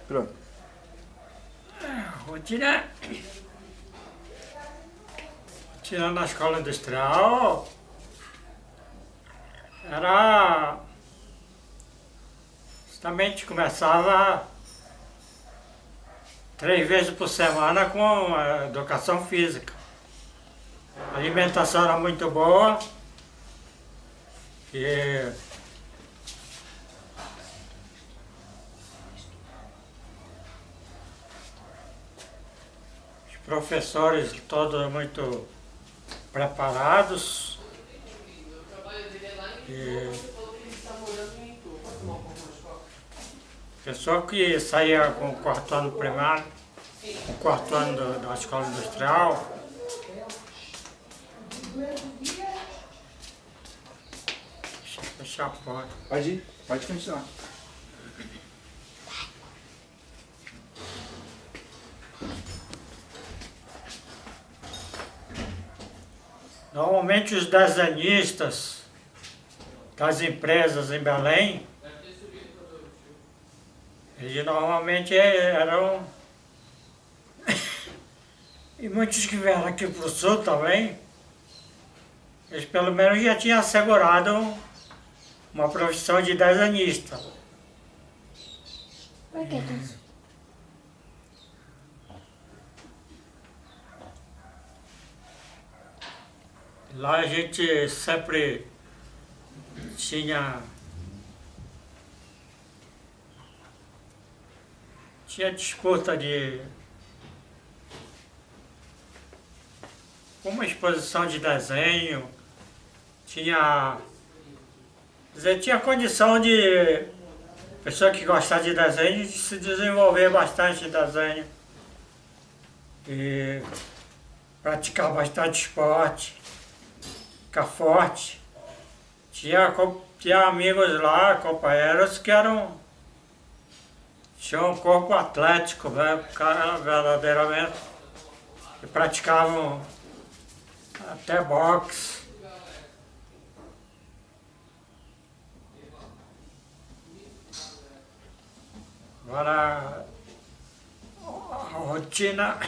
Pronto. Rotina na escola industrial era... Justamente começava 3 vezes por semana com a educação física. A alimentação era muito boa e os professores todos muito preparados. E pessoa que saía com o 4º ano primário, com o 4º ano da escola industrial. Deixa eu fechar a porta. Pode ir, pode continuar. Normalmente os desenhistas das empresas em Belém, eles normalmente eram, e muitos que vieram aqui para o sul também, eles pelo menos já tinham assegurado uma profissão de desenhista. Por que isso? Lá a gente sempre tinha disputa de uma exposição de desenho, tinha condição de pessoa que gostava de desenho de se desenvolver bastante em desenho e praticar bastante esporte, ficar forte. Tinha amigos lá, companheiros, que tinham um corpo atlético, né? Verdadeiramente, e praticavam até boxe. Agora, a rotina,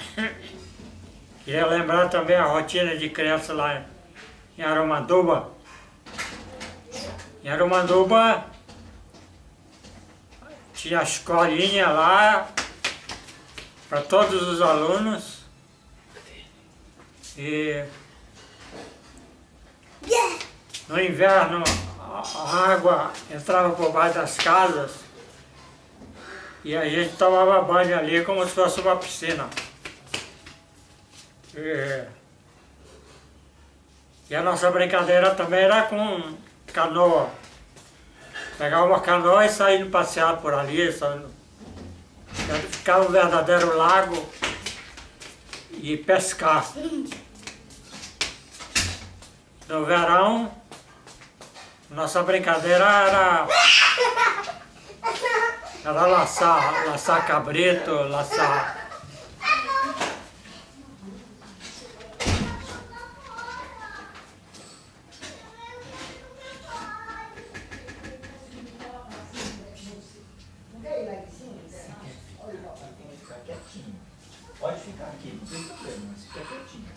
queria lembrar também a rotina de criança lá em Aramanduba. Em Aramanduba tinha a escolinha lá para todos os alunos e no inverno a água entrava por baixo das casas e a gente tomava banho ali como se fosse uma piscina. E a nossa brincadeira também era com canoa. Pegar uma canoa e sair passear por ali, ficar um verdadeiro lago e pescar. No verão, nossa brincadeira era laçar cabrito, laçar... Pode ficar aqui, não tem problema, mas fica quietinho.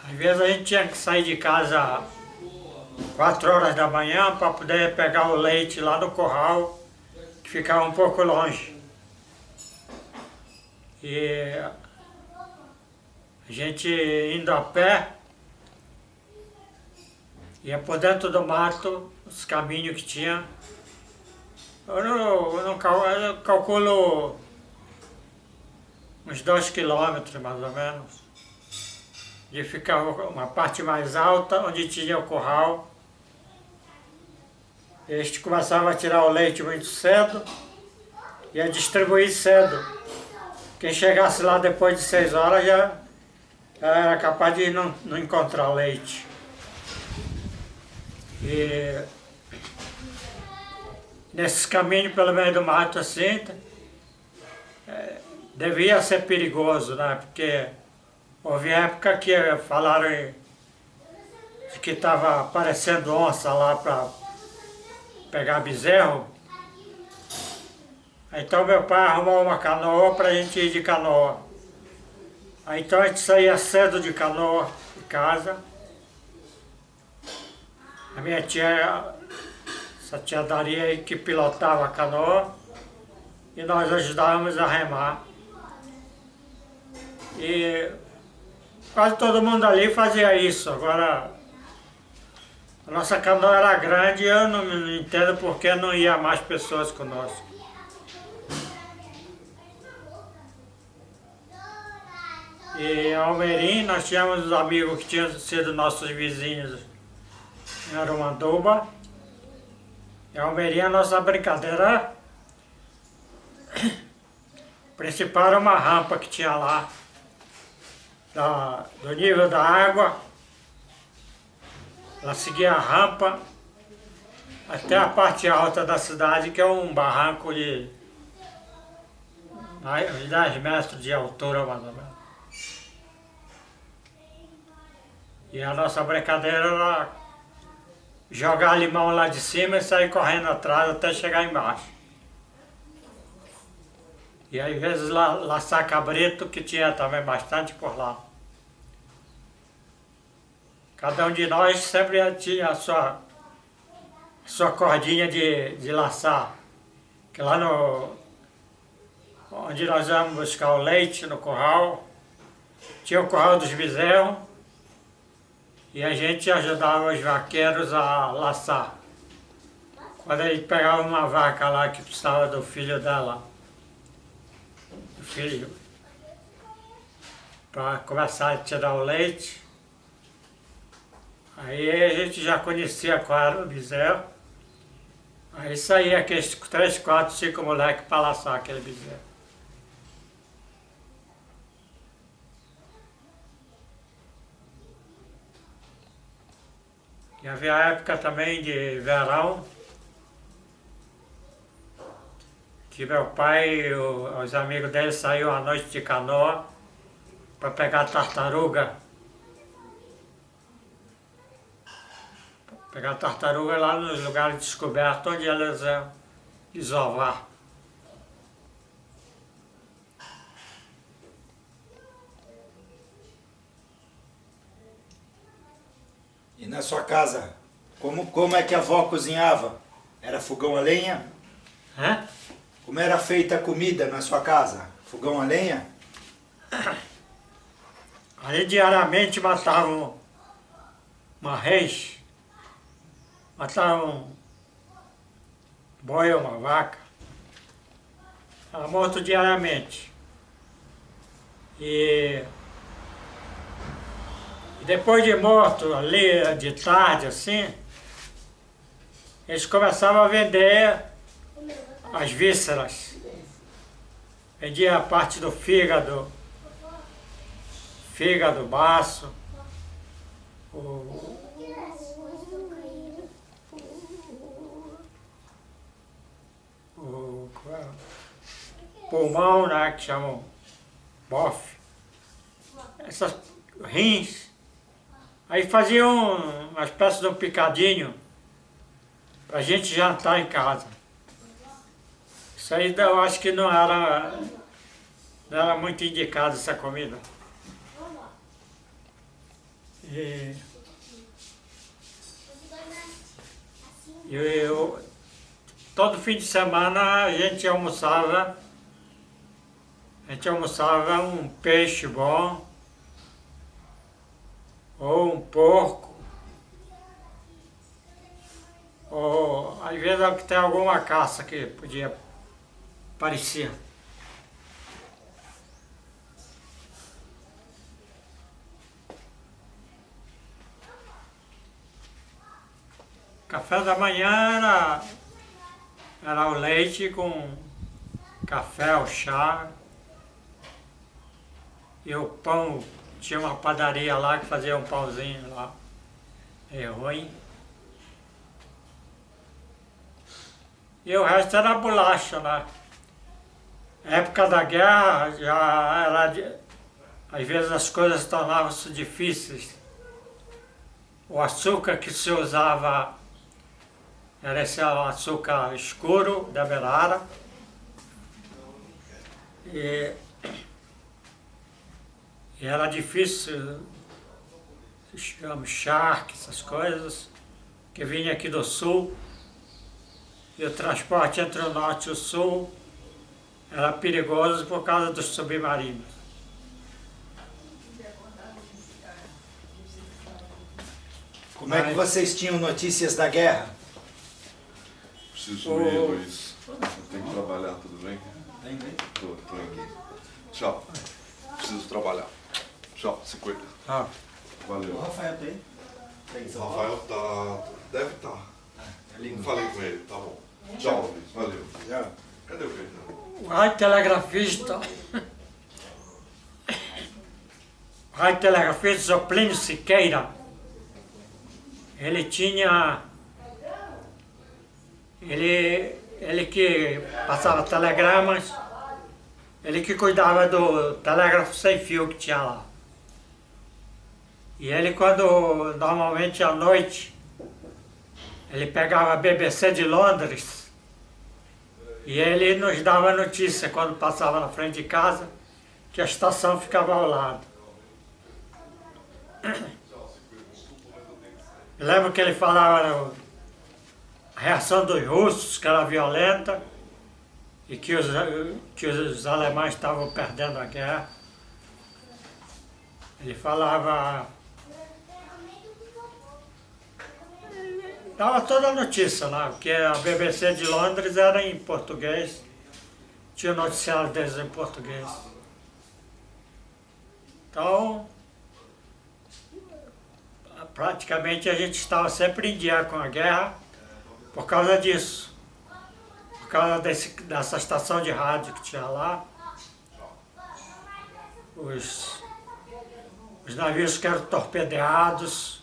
Às vezes a gente tinha que sair de casa 4 horas da manhã para poder pegar o leite lá do curral, que ficava um pouco longe. E a gente indo a pé, ia por dentro do mato, os caminhos que tinha. Eu calculo uns 2 quilômetros mais ou menos. E ficava uma parte mais alta, onde tinha o curral. E a gente começava a tirar o leite muito cedo e a distribuir cedo. Quem chegasse lá depois de 6 horas já era capaz de não encontrar o leite. E nesses caminhos pelo meio do mato assim, devia ser perigoso, né? Porque houve época que falaram de que estava aparecendo onça lá pegar bezerro. Então meu pai arrumou uma canoa para a gente ir de canoa. Aí então a gente saía cedo de canoa de casa. A minha tia, essa tia Daria aí que pilotava a canoa e nós ajudávamos a remar. E quase todo mundo ali fazia isso. Agora, a nossa canoa era grande e eu não entendo por que não ia mais pessoas conosco. E em Almerim nós tínhamos os amigos que tinham sido nossos vizinhos em Arumanduba. Em Almerim a nossa brincadeira principal era uma rampa que tinha lá, do nível da água. Ela seguia a rampa até a parte alta da cidade, que é um barranco de uns 10 metros de altura, mais ou menos. E a nossa brincadeira era jogar limão lá de cima e sair correndo atrás até chegar embaixo. E às vezes laçar cabrito, que tinha também bastante por lá. Cada um de nós sempre tinha a sua cordinha de laçar. Que lá onde nós íamos buscar o leite, no curral, tinha o curral dos bezerros. E a gente ajudava os vaqueiros a laçar. Quando a gente pegava uma vaca lá que precisava do filho dela, do filho, para começar a tirar o leite, aí a gente já conhecia qual era o bezerro. Aí saía aqueles 3, 4, 5 moleques para laçar aquele bezerro. E havia época também de verão, que meu pai e os amigos dele saíam à noite de canoa para pegar tartaruga. Pegar tartaruga lá nos lugares descobertos onde elas iam desovar. E na sua casa, como é que a avó cozinhava? Era fogão a lenha? Hã? Como era feita a comida na sua casa? Fogão a lenha? Aí diariamente matavam uma res, matavam um boi ou uma vaca. Era morto diariamente. E depois de morto, ali de tarde, assim, eles começavam a vender as vísceras. Vendia a parte do fígado, baço, o pulmão, né, que chamam bofe, essas rins. Aí faziam uma espécie de um picadinho para a gente jantar em casa. Isso aí eu acho que não era muito indicado essa comida. E todo fim de semana a gente almoçava um peixe bom, ou um porco, ou às vezes tem alguma caça que podia parecer. Café da manhã era o leite com café ou chá, e o pão. Tinha uma padaria lá que fazia um pãozinho lá, meio ruim. E o resto era bolacha lá. Na época da guerra já era, às vezes as coisas tornavam-se difíceis. O açúcar que se usava Era esse açúcar escuro da Demerara. E era difícil, chegamos charque, essas coisas, que vinha aqui do sul. E o transporte entre o norte e o sul era perigoso por causa dos submarinos. Como é que vocês tinham notícias da guerra? Preciso ir, Luiz. Eu tenho que trabalhar, tudo bem? Vem. Tô aqui. Tchau. Preciso trabalhar. Tchau, se cuida. Ah, O Valeu. Rafael tá aí? O Rafael tá... deve estar. Não falei com ele, tá bom. Tchau, Luiz. Valeu. Já. Cadê o Caetano? o radiotelegrafista, Zoplínio Siqueira, ele tinha, ele que passava telegramas, ele que cuidava do telégrafo sem fio que tinha lá. E ele, quando normalmente à noite, ele pegava a BBC de Londres e ele nos dava notícia quando passava na frente de casa que a estação ficava ao lado. Eu lembro que ele falava a reação dos russos, que era violenta, e que os alemães estavam perdendo a guerra. Ele falava... dava toda a notícia lá, porque a BBC de Londres era em português, tinha o noticiário deles em português. Então, praticamente a gente estava sempre em dia com a guerra por causa disso. Por causa dessa estação de rádio que tinha lá. Os navios que eram torpedeados.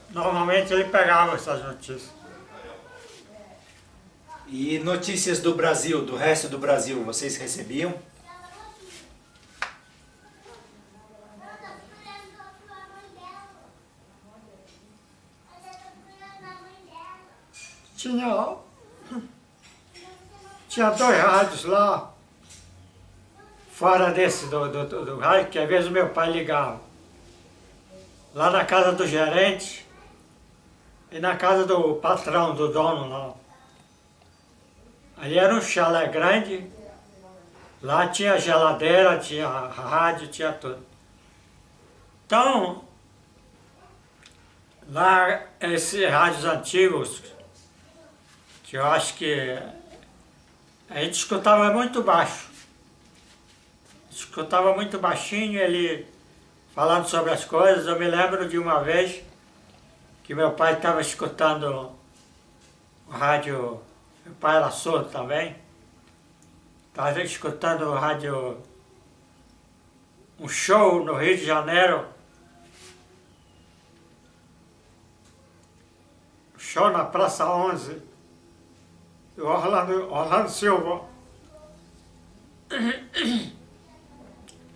Normalmente ele pegava essas notícias. E notícias do Brasil, do resto do Brasil, vocês recebiam? Tinha dois rádios lá, fora desse do rádio, que às vezes o meu pai ligava. Lá na casa do gerente e na casa do patrão, do dono lá. Ali era um chalé grande, lá tinha geladeira, tinha rádio, tinha tudo. Então, lá esses rádios antigos, que eu acho que a gente escutava muito baixo. Escutava muito baixinho, ele falando sobre as coisas. Eu me lembro de uma vez que meu pai estava escutando o rádio, meu pai era surdo também, estava escutando o rádio, um show no Rio de Janeiro, show na Praça 11, do Orlando Silva,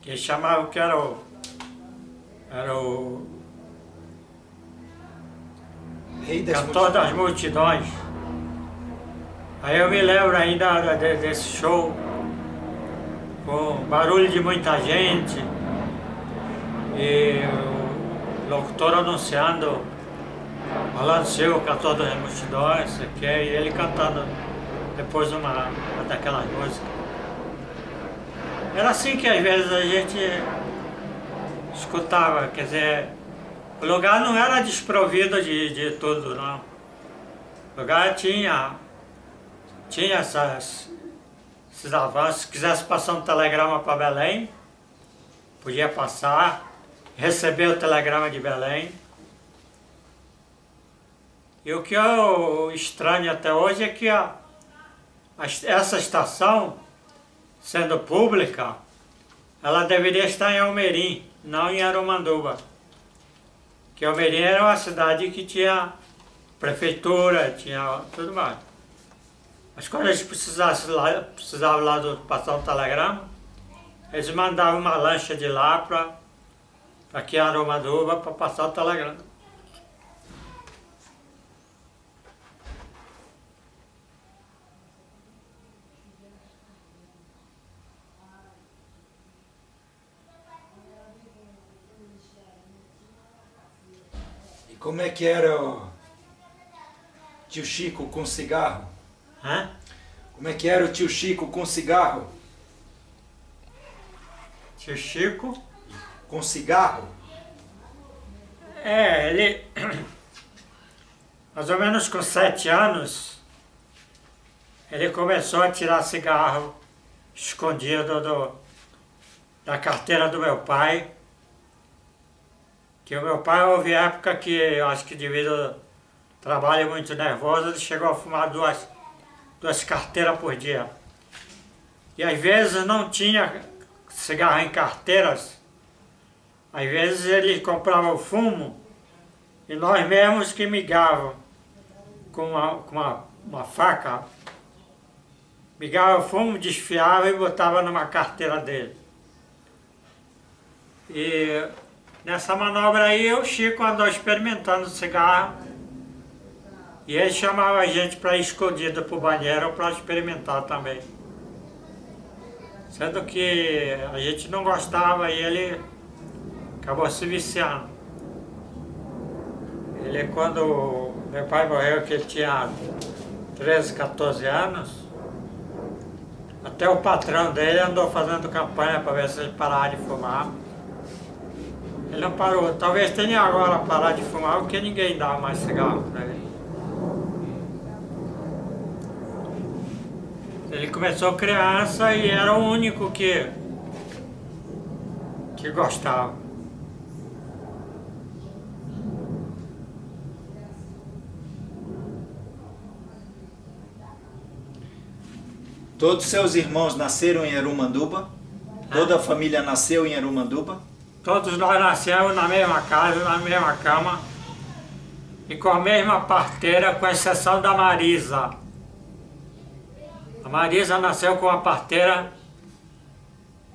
que chamavam que era o Rei das cantor das multidões. Aí eu me lembro ainda desse show, com barulho de muita gente, e o locutor anunciando Orlando Silva, cantor das multidões, e ele cantando depois uma daquelas músicas. Era assim que às vezes a gente escutava, quer dizer, o lugar não era desprovido de tudo, não. O lugar tinha esses avanços. Se quisesse passar um telegrama para Belém, podia passar, receber o telegrama de Belém. E o que eu estranho até hoje é que essa estação, sendo pública, ela deveria estar em Almerim, não em Aromanduba. Que Almerim era uma cidade que tinha prefeitura, tinha tudo mais. Mas quando eles precisavam lá passar um telegrama, eles mandavam uma lancha de lá para aqui em Aromanduba para passar o telegrama. Como é que era o tio Chico com cigarro? Hã? Como é que era o tio Chico com cigarro? Tio Chico, Com cigarro? ele, mais ou menos com 7 anos, ele começou a tirar cigarro escondido da carteira do meu pai. Que o meu pai houve época que, eu acho que devido ao trabalho muito nervoso, ele chegou a fumar duas carteiras por dia. E às vezes não tinha cigarro em carteiras, às vezes ele comprava o fumo e nós mesmos que migavam com uma faca, migava o fumo, desfiava e botava numa carteira dele. E nessa manobra aí o Chico andou experimentando cigarro e ele chamava a gente para ir escondido para o banheiro para experimentar também. Sendo que a gente não gostava e ele acabou se viciando. Ele, quando meu pai morreu, que ele tinha 13, 14 anos, até o patrão dele andou fazendo campanha para ver se ele parava de fumar. Ele não parou. Talvez tenha agora parar de fumar, porque ninguém dá mais cigarro para ele. Ele começou criança e era o único que gostava. Todos seus irmãos nasceram em Arumanduba? Toda a família nasceu em Arumanduba? Todos nós nascemos na mesma casa, na mesma cama e com a mesma parteira, com exceção da Marisa. A Marisa nasceu com a parteira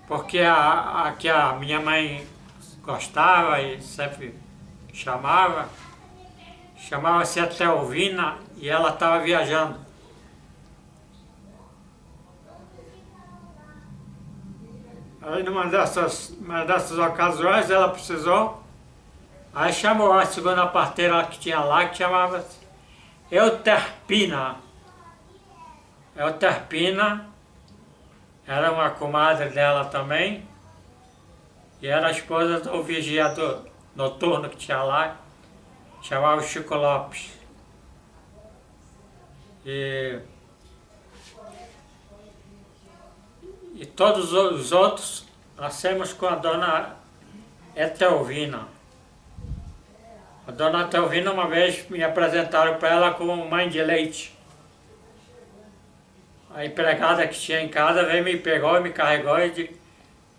porque a que a minha mãe gostava e sempre chamava-se Etelvina e ela estava viajando. Aí numa dessas ocasiões ela precisou, aí chamou a segunda parteira que tinha lá, que chamava-se Euterpina. Euterpina era uma comadre dela também, e era a esposa do vigiador noturno que tinha lá, chamava Chico Lopes. E todos os outros nascemos com a dona Etelvina. A dona Etelvina uma vez me apresentaram para ela como mãe de leite. A empregada que tinha em casa veio, me pegou e me carregou e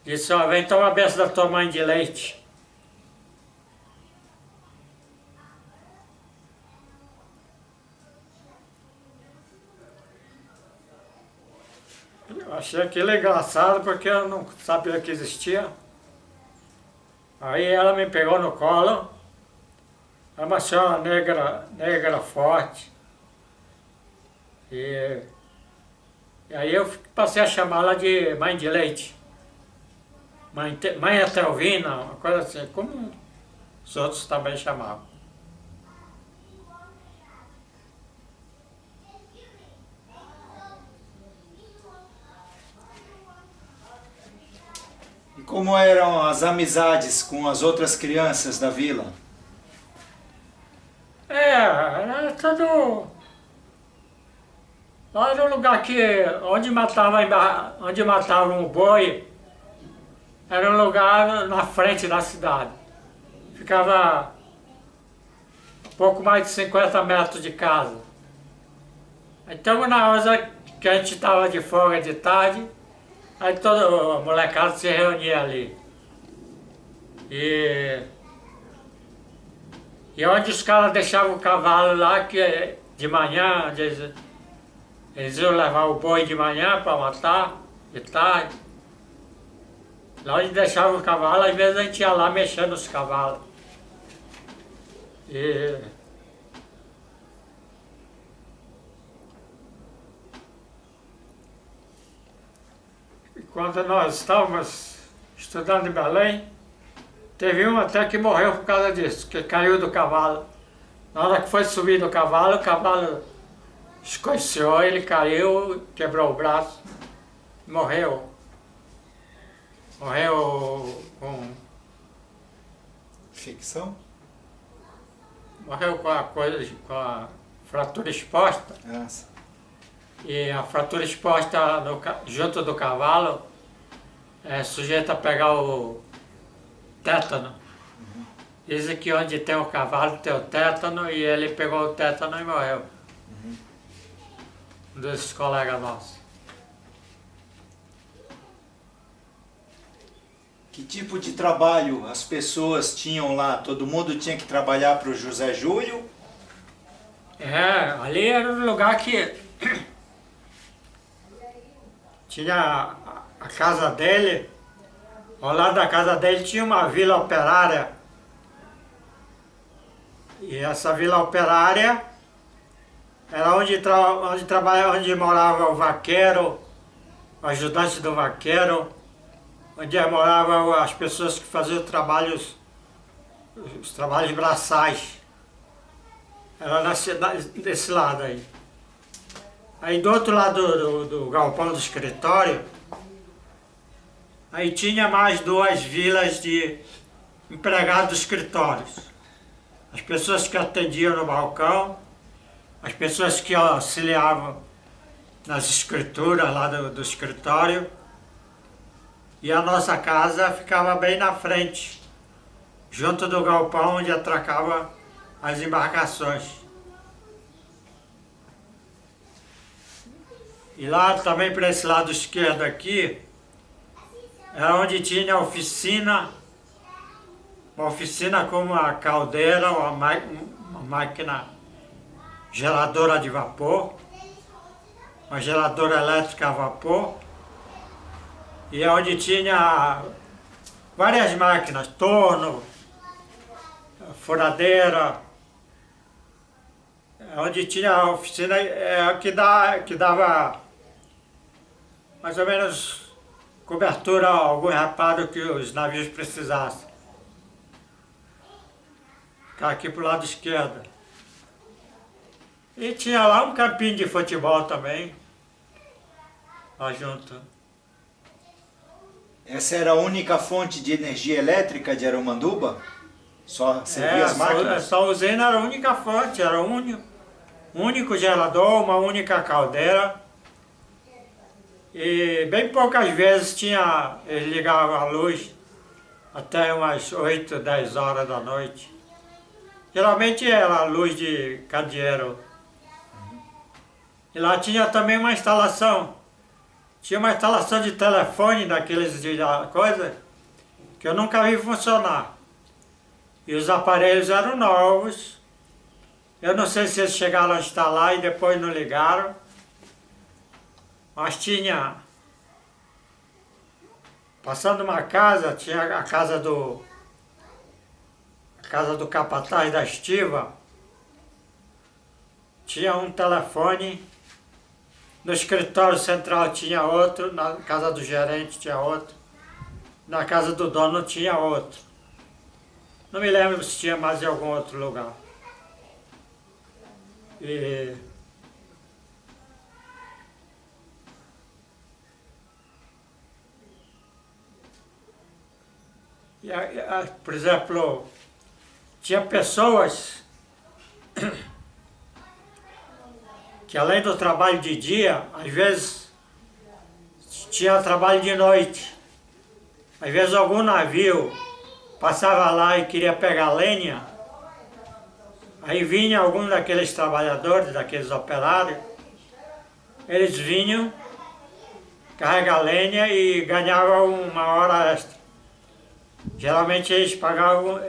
disse, ó, vem tomar a benção da tua mãe de leite. Eu achei aquilo engraçado porque eu não sabia que existia. Aí ela me pegou no colo, é uma senhora negra forte. E aí eu passei a chamá-la de mãe de leite. Mãe Etelvina, uma coisa assim, como os outros também chamavam. E como eram as amizades com as outras crianças da vila? Era tudo... Lá era um lugar que, onde matavam o boi, era um lugar na frente da cidade. Ficava pouco mais de 50 metros de casa. Então, na hora que a gente estava de folga de tarde, aí toda a molecada se reunia ali. E onde os caras deixavam o cavalo lá, que de manhã, eles iam levar o boi de manhã para matar, de tarde. Lá onde deixavam o cavalo, às vezes a gente ia lá mexendo nos cavalos. E quando nós estávamos estudando em Belém, teve um até que morreu por causa disso, que caiu do cavalo. Na hora que foi subir do cavalo, o cavalo escoiciou, ele caiu, quebrou o braço, morreu. Morreu com... Ficção? Morreu com a coisa, com a fratura exposta. Ah, sim. E a fratura exposta junto do cavalo é sujeita a pegar o tétano. Dizem que onde tem o cavalo tem o tétano e ele pegou o tétano e morreu. Um desses colegas nossos. Que tipo de trabalho as pessoas tinham lá? Todo mundo tinha que trabalhar para o José Júlio? Ali era um lugar que tinha a casa dele, ao lado da casa dele tinha uma vila operária. E essa vila operária era onde morava o vaqueiro, o ajudante do vaqueiro, onde moravam as pessoas que faziam os trabalhos braçais. Era desse lado aí. Aí do outro lado do galpão do escritório, aí tinha mais 2 vilas de empregados dos escritórios. As pessoas que atendiam no balcão, as pessoas que auxiliavam nas escrituras lá do escritório. E a nossa casa ficava bem na frente, junto do galpão onde atracava as embarcações. E lá também para esse lado esquerdo aqui, era onde tinha a oficina, uma oficina com uma caldeira, uma máquina geradora de vapor, uma geradora elétrica a vapor, e é onde tinha várias máquinas, torno, furadeira, onde tinha a oficina que dava mais ou menos cobertura a algum reparo que os navios precisassem. Ficava aqui para o lado esquerdo. E tinha lá um campinho de futebol também, lá junto. Essa era a única fonte de energia elétrica de Aramanduba? Só servia as máquinas? Essa usina era a única fonte, era um único gerador, uma única caldeira. E bem poucas vezes eles ligavam a luz até umas 8, 10 horas da noite. Geralmente era a luz de candeeiro. E lá tinha também uma instalação. Tinha uma instalação de telefone daqueles de coisa que eu nunca vi funcionar. E os aparelhos eram novos. Eu não sei se eles chegaram a instalar e depois não ligaram. Mas tinha... Passando uma casa, tinha a casa do capataz da estiva. Tinha um telefone. No escritório central tinha outro, na casa do gerente tinha outro, na casa do dono tinha outro. Não me lembro se tinha mais em algum outro lugar. Por exemplo, tinha pessoas que além do trabalho de dia, às vezes tinha trabalho de noite. Às vezes algum navio passava lá e queria pegar lenha, aí vinha algum daqueles trabalhadores, daqueles operários, eles vinham carregar lenha e ganhavam uma hora extra. Geralmente eles pagavam,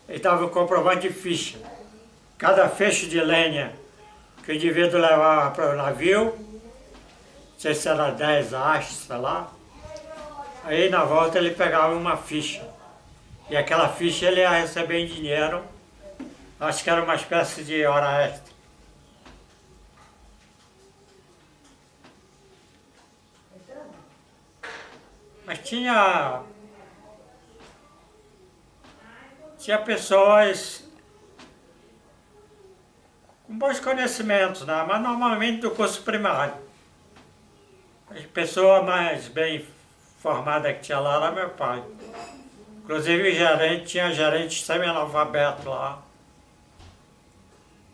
eles davam comprovante de ficha. Cada feixe de lenha que o indivíduo levava para o navio, não sei se era 10 hastes, sei lá, aí na volta ele pegava uma ficha. E aquela ficha ele ia receber em dinheiro, acho que era uma espécie de hora extra. Mas tinha com bons conhecimentos, né? Mas normalmente do curso primário. A pessoa mais bem formada que tinha lá era meu pai. Inclusive o gerente, tinha gerente semi-analfabeto lá.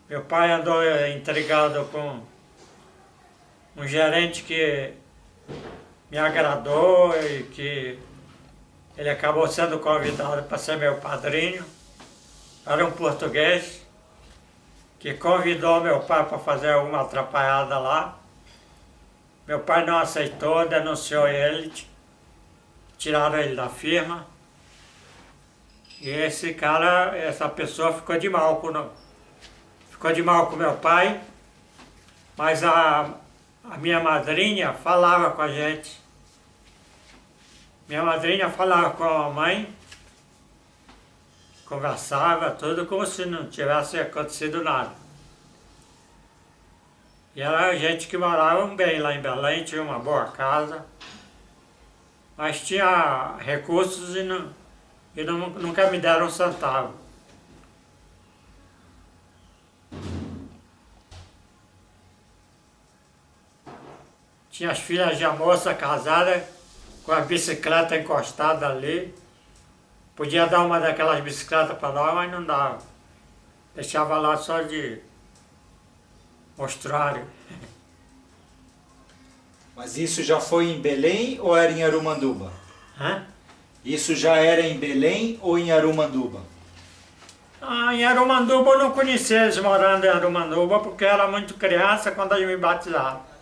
Meu pai andou intrigado com um gerente que me agradou e que ele acabou sendo convidado para ser meu padrinho. Era um português que convidou meu pai para fazer alguma atrapalhada lá. Meu pai não aceitou, denunciou ele, tiraram ele da firma. E esse cara, essa pessoa ficou de mal com meu pai, mas a minha madrinha falava com a gente. Minha madrinha falava com a mãe, conversava tudo como se não tivesse acontecido nada. E era gente que morava bem lá em Belém, tinha uma boa casa, mas tinha recursos e nunca me deram um centavo. Tinha as filhas de moça casada com a bicicleta encostada ali. Podia dar uma daquelas bicicletas para nós, mas não dava. Deixava lá só de mostruário. Mas isso já foi em Belém ou era em Arumanduba? Hã? Isso já era em Belém ou em Arumanduba? Em Arumanduba eu não conhecia eles morando em Arumanduba porque eu era muito criança quando eles me batizaram.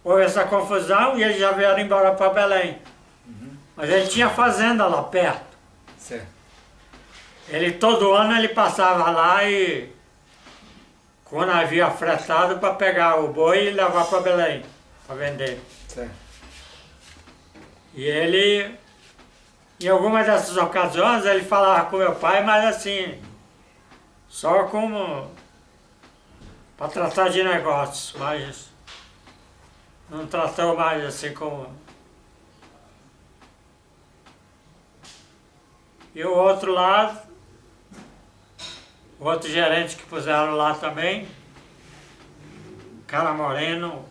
Houve essa confusão e eles já vieram embora para Belém. Mas ele tinha fazenda lá perto. Certo. Ele todo ano ele passava lá e com o navio afretado para pegar o boi e levar para Belém, para vender. Certo. E ele, em algumas dessas ocasiões, ele falava com meu pai, mas assim, só como para tratar de negócios, mas não tratou mais assim como... E o outro lado, o outro gerente que puseram lá também, cara moreno,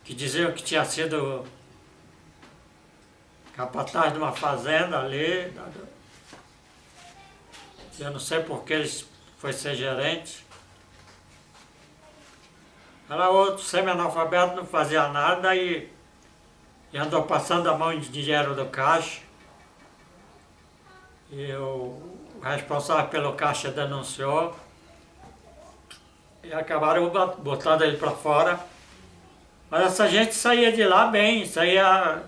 que diziam que tinha sido capataz de uma fazenda ali. Eu não sei por que ele foi ser gerente. Era outro semi-analfabeto, não fazia nada e andou passando a mão em dinheiro do caixa. E o responsável pelo caixa denunciou. E acabaram botando ele para fora. Mas essa gente saía de lá bem, saía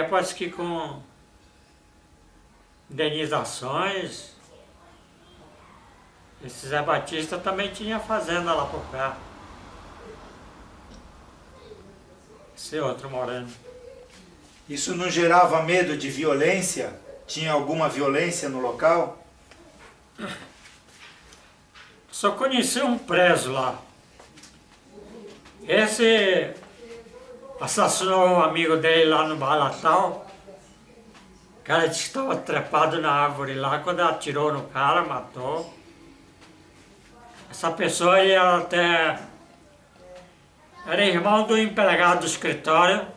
quase que com indenizações. Esse Zé Batista também tinha fazenda lá por perto. Esse outro moreno. Isso não gerava medo de violência? Tinha alguma violência no local? Só conheci um preso lá. Esse assassinou um amigo dele lá no Balatal. O cara disse que estava trepado na árvore lá, quando atirou no cara, matou. Essa pessoa ele era irmão do empregado do escritório,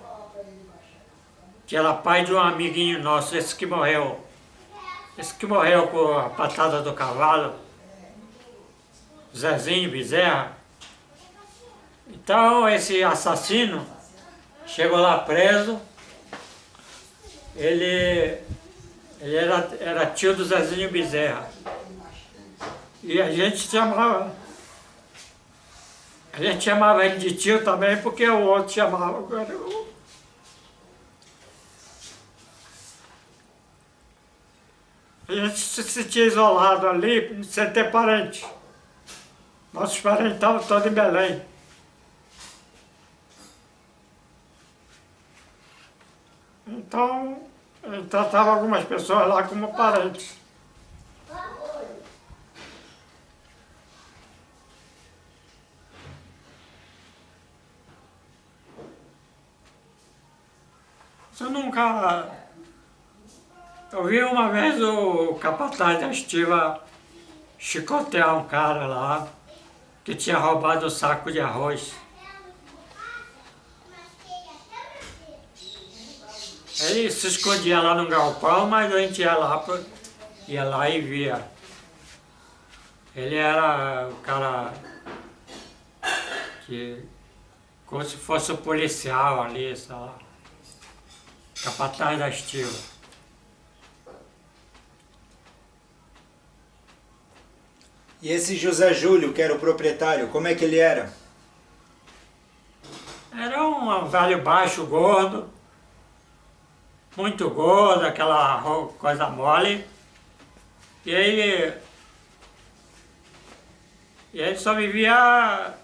que era pai de um amiguinho nosso, esse que morreu com a patada do cavalo, Zezinho Bezerra. Então esse assassino chegou lá preso, ele era tio do Zezinho Bezerra. E a gente chamava ele de tio também, porque o outro chamava. A gente se sentia isolado ali, sem ter parente. Nossos parentes estavam todos em Belém. Então, ele tratava algumas pessoas lá como parentes. Isso nunca Eu vi uma vez o capataz da estiva chicotear um cara lá que tinha roubado um saco de arroz. Ele se escondia lá no galpão, mas a gente ia lá e via. Ele era o cara que, como se fosse o policial ali, sei lá, capataz da estiva. E esse José Júlio, que era o proprietário, como é que ele era? Era um velho baixo, gordo, muito gordo, aquela coisa mole. E ele só vivia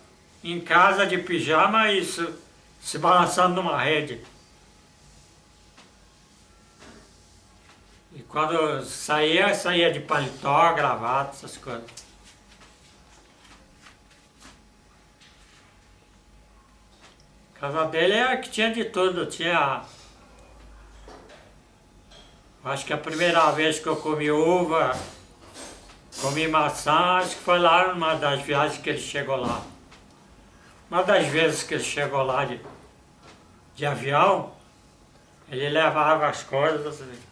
em casa de pijama e se balançando numa rede. E quando saía de paletó, gravata, essas coisas. A casa dele era que tinha de tudo, tinha... Acho que a primeira vez que eu comi uva, comi maçã, acho que foi lá numa das viagens que ele chegou lá. Uma das vezes que ele chegou lá de avião, ele levava as coisas assim.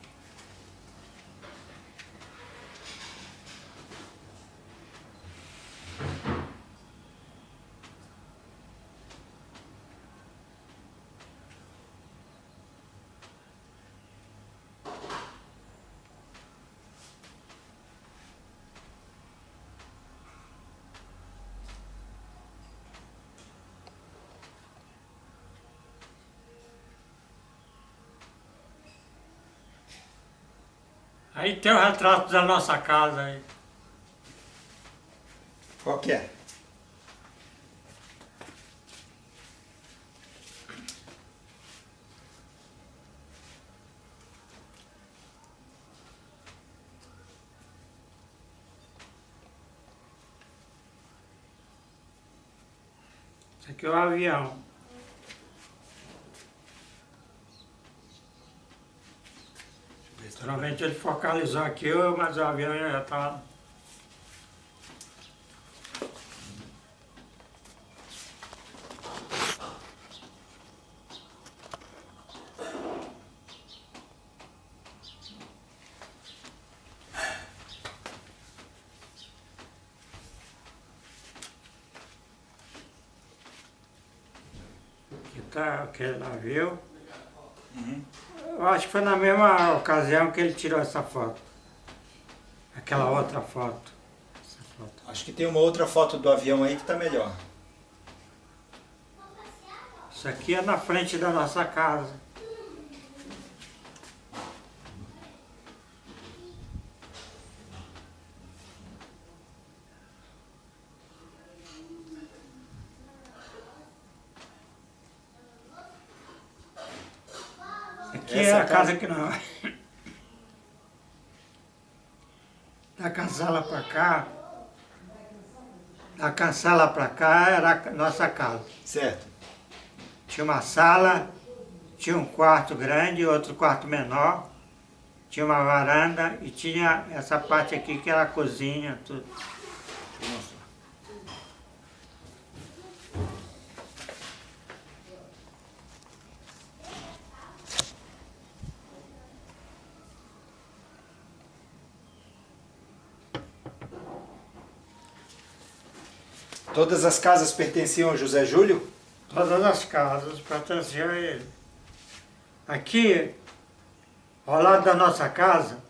Aí tem o retrato da nossa casa aí. Qual que é? Esse aqui é o avião. Naturalmente ele focalizou aqui, mas o avião já estava... Aqui está aquele navio. Eu acho que foi na mesma ocasião que ele tirou essa foto. Aquela outra foto. Essa foto. Acho que tem uma outra foto do avião aí que está melhor. Isso aqui é na frente da nossa casa. Aqui é a casa que não... Da cancela para cá, da cancela para cá era a nossa casa. Certo. Tinha uma sala, tinha um quarto grande, outro quarto menor, tinha uma varanda e tinha essa parte aqui que era a cozinha, tudo. Deixa eu mostrar. Todas as casas pertenciam ao José Júlio? Todas as casas pertenciam a ele. Aqui, ao lado da nossa casa,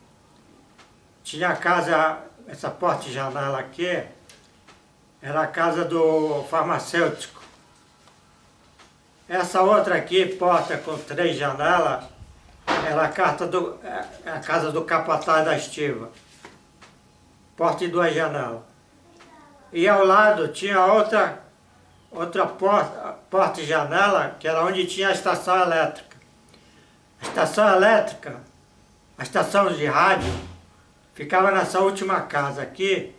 tinha a casa, essa porta e janela aqui, era a casa do farmacêutico. Essa outra aqui, porta com 3 janelas, era a casa do capataz da estiva. Porta e 2 janelas. E ao lado tinha outra porta e janela, que era onde tinha a estação elétrica. A estação elétrica, a estação de rádio, ficava nessa última casa aqui,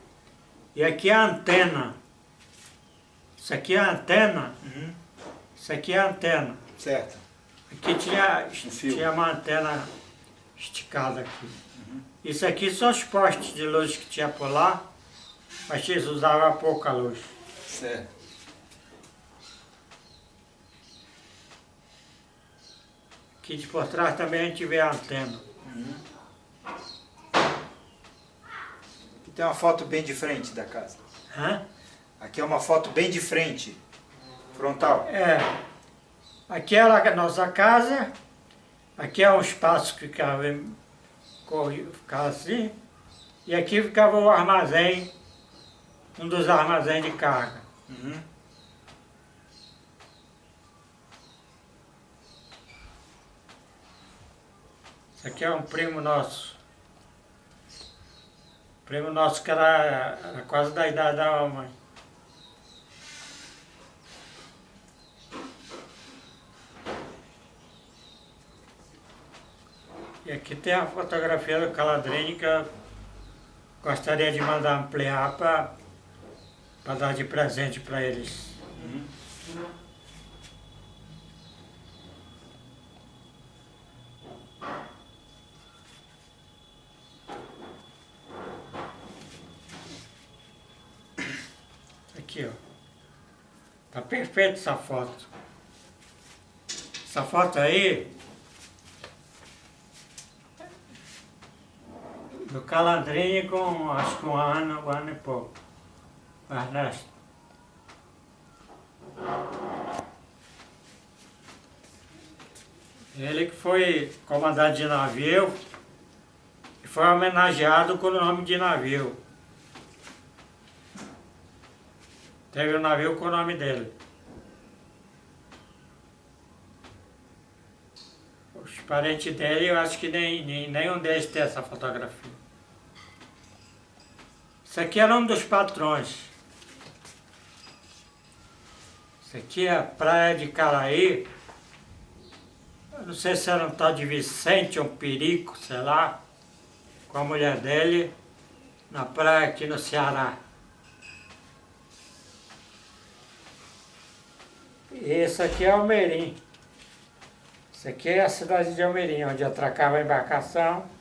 e aqui é a antena. Isso aqui é a antena, Isso aqui é a antena. Certo. Aqui tinha uma antena esticada aqui. Isso aqui são os postes de luz que tinha por lá, mas eles usavam pouca luz. Certo. Aqui de por trás também a gente vê a antena. Aqui tem uma foto bem de frente da casa. Hã? Aqui é uma foto bem de frente, frontal. É. Aqui era a nossa casa, aqui é um espaço que ficava assim, e aqui ficava o armazém, um dos armazéns de carga. Uhum. Esse aqui é um primo nosso. Primo nosso que era quase da idade da mamãe. E aqui tem a fotografia do Calandrini que eu gostaria de mandar ampliar para dar de presente para eles. Aqui, ó. Tá perfeita essa foto. Essa foto aí do Calandrini com acho que um ano e pouco. O Ernesto. Ele que foi comandante de navio e foi homenageado com o nome de navio. Teve um navio com o nome dele. Os parentes dele, eu acho que nenhum deles tem essa fotografia. Isso aqui era um dos patrões. Isso aqui é a praia de Caraí. Eu não sei se era um tal de Vicente ou um Perico, sei lá, com a mulher dele, na praia aqui no Ceará. E esse aqui é Almerim. Isso aqui é a cidade de Almerim, onde atracava a embarcação.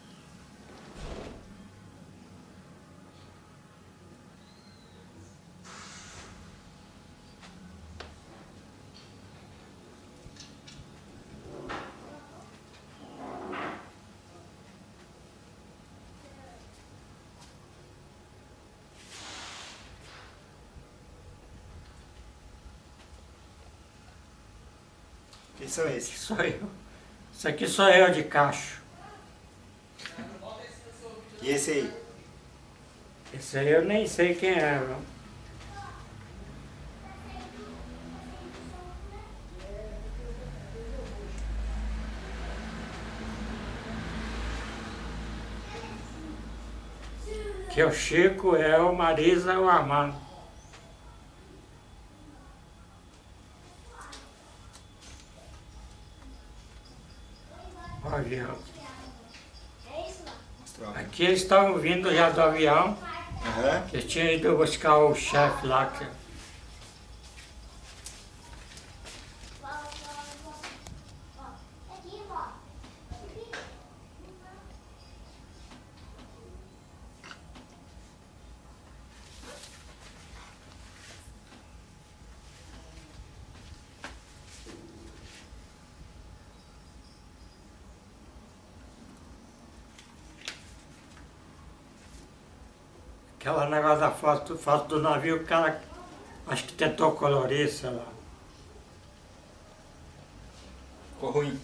Quem são esses? Sou eu. Isso aqui sou eu de cacho. E esse aí? Esse aí eu nem sei quem é, viu? Que é o Chico, é o Marisa e o Armando. O avião. Mostrar. Aqui eles estavam vindo já do avião, Aham. que eles tinham ido buscar o chefe lá. Aquela negócio da foto do navio, o cara acho que tentou colorir, sei lá. Ficou ruim.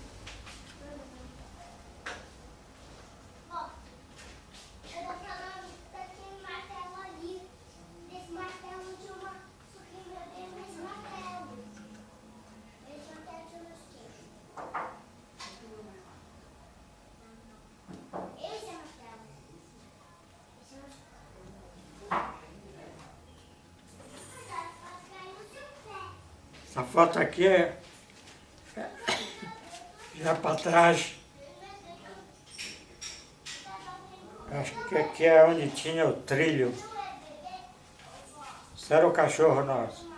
Essa foto aqui é já para trás. Acho que aqui é onde tinha o trilho. Isso era o cachorro nosso.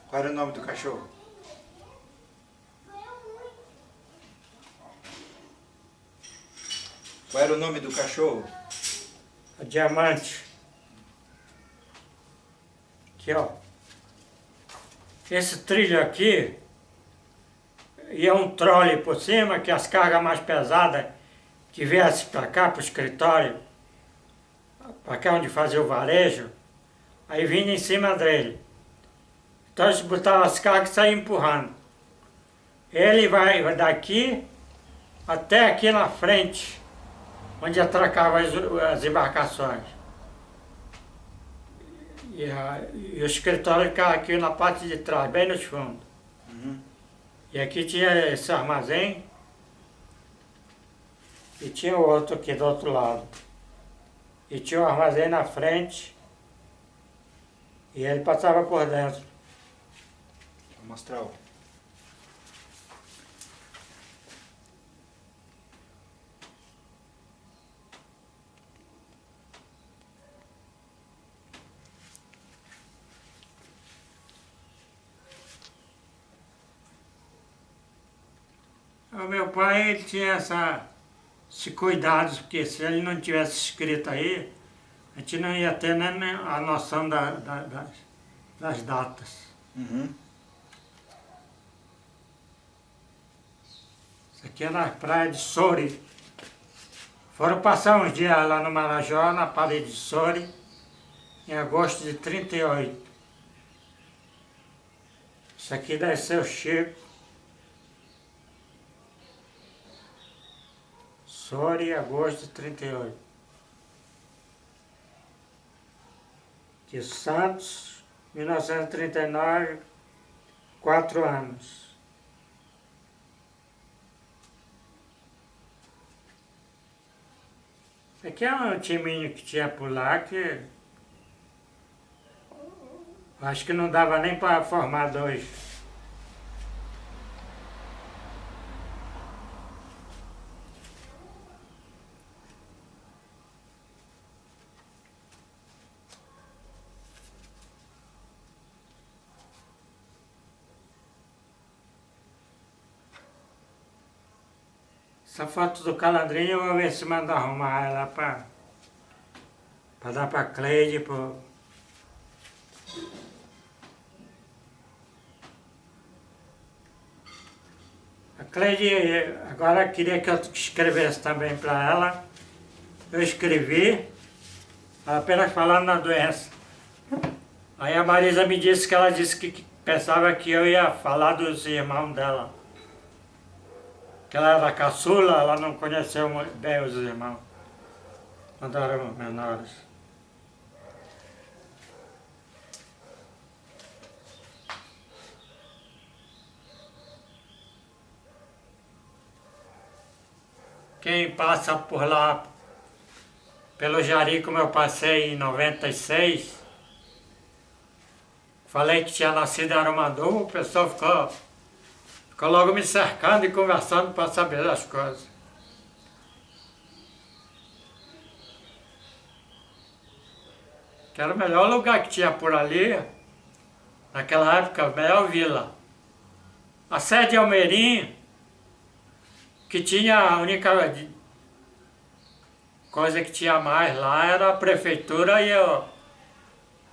Qual era o nome do cachorro? Qual era o nome do cachorro? A Diamante. Aqui, ó. Esse trilho aqui ia um trole por cima, que as cargas mais pesadas que viessem para cá, para o escritório, para cá onde fazia o varejo, aí vinha em cima dele. Então eles botavam as cargas e saíam empurrando. Ele vai daqui até aqui na frente, onde atracava as embarcações. E o escritório ficava aqui na parte de trás, bem nos fundos. Uhum. E aqui tinha esse armazém e tinha o outro aqui do outro lado. E tinha um armazém na frente e ele passava por dentro. Vou mostrar o. O meu pai ele tinha esse cuidado, porque se ele não tivesse escrito aí, a gente não ia ter nem a noção das datas. Uhum. Isso aqui é na praia de Soure. Foram passar uns dias lá no Marajó, na parede de Soure, em agosto de 38. Isso aqui deve ser o Chico. Soure, agosto de 38. Aqui Santos, 1939, 4 anos. Aqui é um timinho que tinha por lá que acho que não dava nem para formar dois. Essa foto do Calandrinho eu vou ver se mando arrumar ela para dar para Cleide. A Cleide agora queria que eu escrevesse também para ela. Eu escrevi, apenas falando na doença. Aí a Marisa me disse que ela disse que pensava que eu ia falar dos irmãos dela. Que ela era caçula, ela não conheceu bem os irmãos, quando eram menores. Quem passa por lá, pelo Jari, como eu passei em 96, falei que tinha nascido em Arumanduba, o pessoal ficou logo me cercando e conversando para saber das coisas. Que era o melhor lugar que tinha por ali, naquela época, a melhor vila. A sede de Almeirim, que tinha a única coisa que tinha mais lá era a prefeitura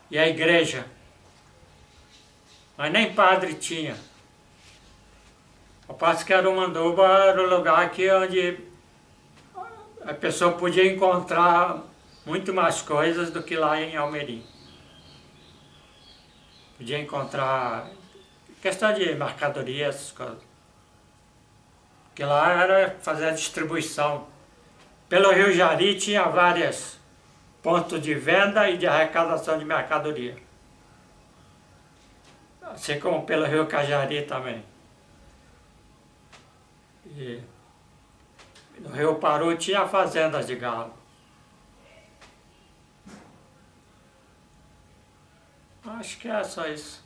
e a igreja. Mas nem padre tinha. Ao passo que Arumanduba era o lugar aqui onde a pessoa podia encontrar muito mais coisas do que lá em Almeirim. Podia encontrar questão de mercadoria, essas coisas. Porque lá era fazer a distribuição. Pelo Rio Jari tinha vários pontos de venda e de arrecadação de mercadoria. Assim como pelo Rio Cajari também. E no Rio Paru tinha fazendas de gado. Acho que é só isso.